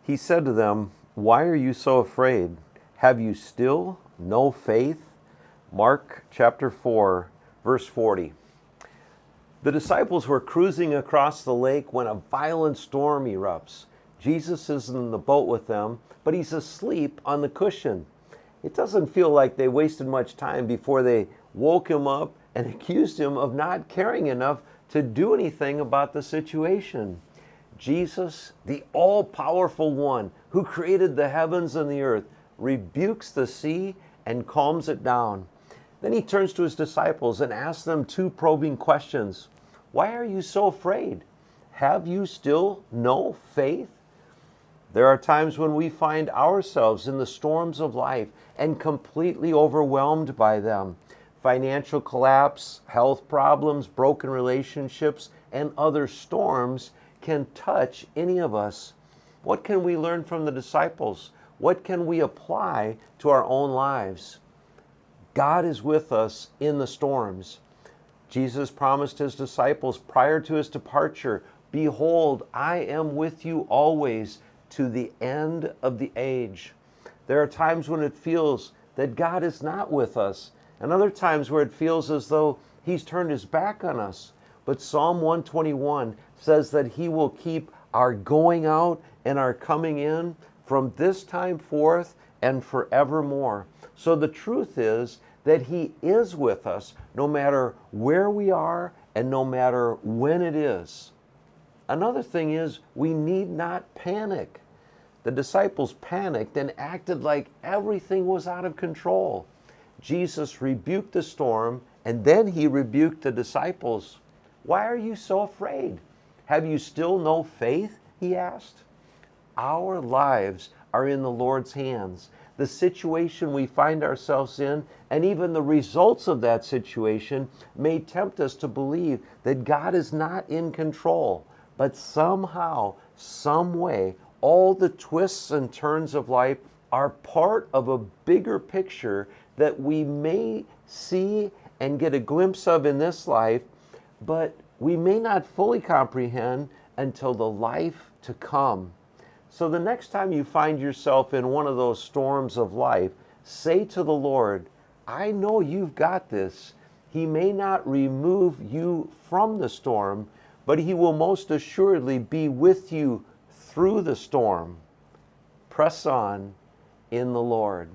He said to them, "Why are you so afraid? Have you still no faith?" Mark chapter 4, verse 40. The disciples were cruising across the lake when a violent storm erupts. Jesus is in the boat with them, but he's asleep on the cushion. It doesn't feel like they wasted much time before they woke him up and accused him of not caring enough to do anything about the situation. Jesus, the all-powerful one who created the heavens and the earth, rebukes the sea and calms it down. Then he turns to his disciples and asks them two probing questions. Why are you so afraid? Have you still no faith? There are times when we find ourselves in the storms of life and completely overwhelmed by them. Financial collapse, health problems, broken relationships, and other storms can touch any of us. What can we learn from the disciples? What can we apply to our own lives? God is with us in the storms. Jesus promised his disciples prior to his departure, "Behold, I am with you always to the end of the age." There are times when it feels that God is not with us, and other times where it feels as though he's turned his back on us. But Psalm 121 says that he will keep our going out and our coming in from this time forth and forevermore. So the truth is that he is with us no matter where we are and no matter when it is. Another thing is we need not panic. The disciples panicked and acted like everything was out of control. Jesus rebuked the storm and then he rebuked the disciples. "Why are you so afraid? Have you still no faith?" he asked. Our lives are in the Lord's hands. The situation we find ourselves in and even the results of that situation may tempt us to believe that God is not in control. But somehow, some way, all the twists and turns of life are part of a bigger picture that we may see and get a glimpse of in this life, but we may not fully comprehend until the life to come. So the next time you find yourself in one of those storms of life, say to the Lord, "I know you've got this." He may not remove you from the storm, but he will most assuredly be with you through the storm. Press on in the Lord.